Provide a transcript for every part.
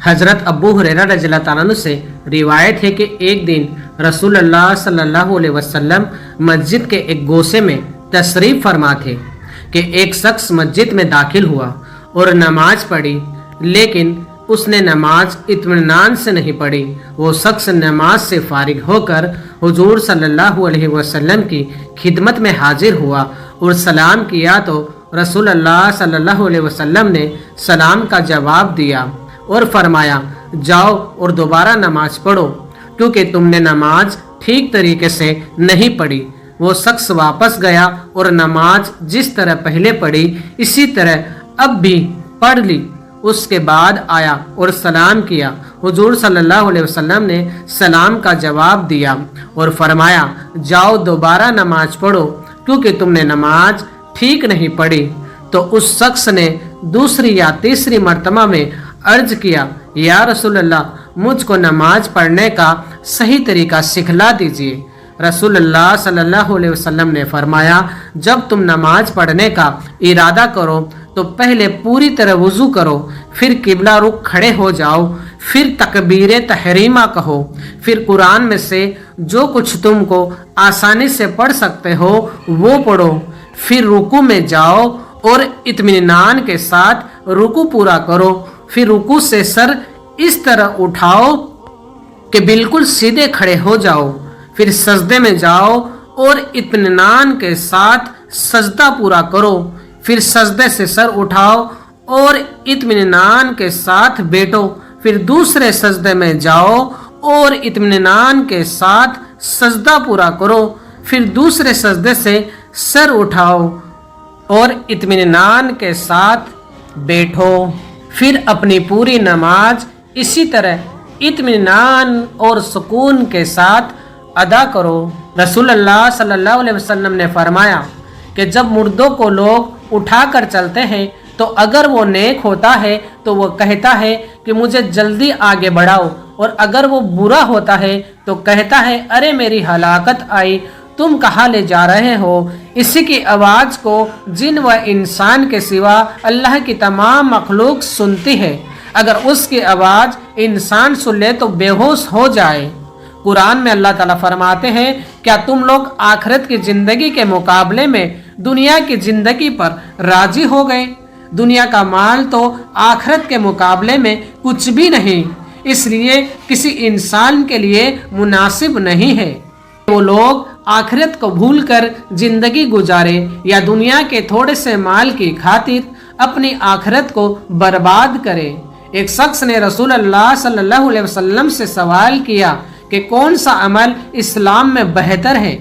हज़रत अबू हुरैरा रज़ियल्लाहु ताला अन्हु से रिवायत है कि एक दिन रसूलुल्लाह सल्लल्लाहु अलैहि वसल्लम मस्जिद के एक गोशे में तशरीफ़ फरमा थे कि एक शख्स मस्जिद में दाखिल हुआ और नमाज पढ़ी, लेकिन उसने नमाज इत्मीनान से नहीं पढ़ी। वो शख्स नमाज से फारिग होकर हुजूर सल्लल्लाहु अलैहि वसल्लम की खिदमत में हाजिर हुआ और सलाम किया तो रसूलुल्लाह सल्लल्लाहु अलैहि वसल्लम ने सलाम का जवाब दिया और फरमाया, जाओ और दोबारा नमाज पढ़ो क्योंकि तुमने नमाज ठीक तरीके से नहीं पढ़ी। वो शख्स वापस गया और नमाज जिस तरह पहले पढ़ी इसी तरह अब भी पढ़ ली। उसके बाद आया और सलाम किया। हुजूर सल्लल्लाहु अलैहि वसल्लम ने सलाम का जवाब दिया और फरमाया, जाओ दोबारा नमाज पढ़ो क्योंकि तुमने नमाज ठीक नहीं पढ़ी। तो उस शख्स ने दूसरी या तीसरी मर्तबा में अर्ज किया, या रसूलल्लाह, मुझको नमाज पढ़ने का सही तरीका सिखला दीजिए। रसूलुल्लाह सल्लल्लाहु अलैहि वसल्लम ने फरमाया, जब तुम नमाज पढ़ने का इरादा करो तो पहले पूरी तरह वुजू करो, फिर किबला रुख खड़े हो जाओ, फिर तकबीर तहरीमा कहो, फिर कुरान में से जो कुछ तुमको आसानी से पढ़ सकते हो वो पढ़ो, फिर रुकू में जाओ और इत्मीनान के साथ रुकू पूरा करो, फिर रुकू से सर इस तरह उठाओ कि बिल्कुल सीधे खड़े हो जाओ, फिर सजदे में जाओ और इत्मीनान के साथ सजदा पूरा करो, फिर सजदे से सर उठाओ और इत्मीनान के साथ बैठो, फिर दूसरे सजदे में जाओ और इत्मीनान के साथ सजदा पूरा करो, फिर दूसरे सजदे से सर उठाओ और इत्मीनान के साथ बैठो, फिर अपनी पूरी नमाज इसी तरह इत्मीनान और सुकून के साथ अदा करो। रसूलुल्लाह सल्लल्लाहु अलैहि वसल्लम ने फरमाया कि जब मुर्दों को लोग उठाकर चलते हैं तो अगर वो नेक होता है तो वो कहता है कि मुझे जल्दी आगे बढ़ाओ, और अगर वो बुरा होता है तो कहता है, अरे मेरी हलाकत आई, तुम कहाँ ले जा रहे हो। इसी की आवाज़ को जिन व इंसान के सिवा अल्लाह की तमाम मखलूक सुनती है। अगर उसकी आवाज़ इंसान सुन ले तो बेहोश हो जाए। कुरान में अल्लाह ताला फरमाते हैं, क्या तुम लोग आखिरत की ज़िंदगी के मुकाबले में दुनिया की ज़िंदगी पर राजी हो गए। दुनिया का माल तो आखिरत के मुकाबले में कुछ भी नहीं, इसलिए किसी इंसान के लिए मुनासिब नहीं है वो लोग आखिरत को भूलकर जिंदगी गुजारे या दुनिया के थोड़े से माल की खातिर अपनी आखिरत को बर्बाद करे। एक शख्स ने रसूलुल्लाह सल्लल्लाहु अलैहि वसल्लम से सवाल किया कि कौन सा अमल इस्लाम में बेहतर है।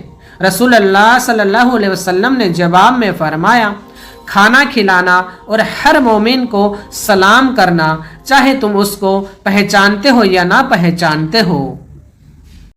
रसूलुल्लाह सल्लल्लाहु अलैहि वसल्लम ने जवाब में फरमाया, खाना खिलाना और हर मोमिन को सलाम करना, चाहे तुम उसको पहचानते हो या ना पहचानते हो।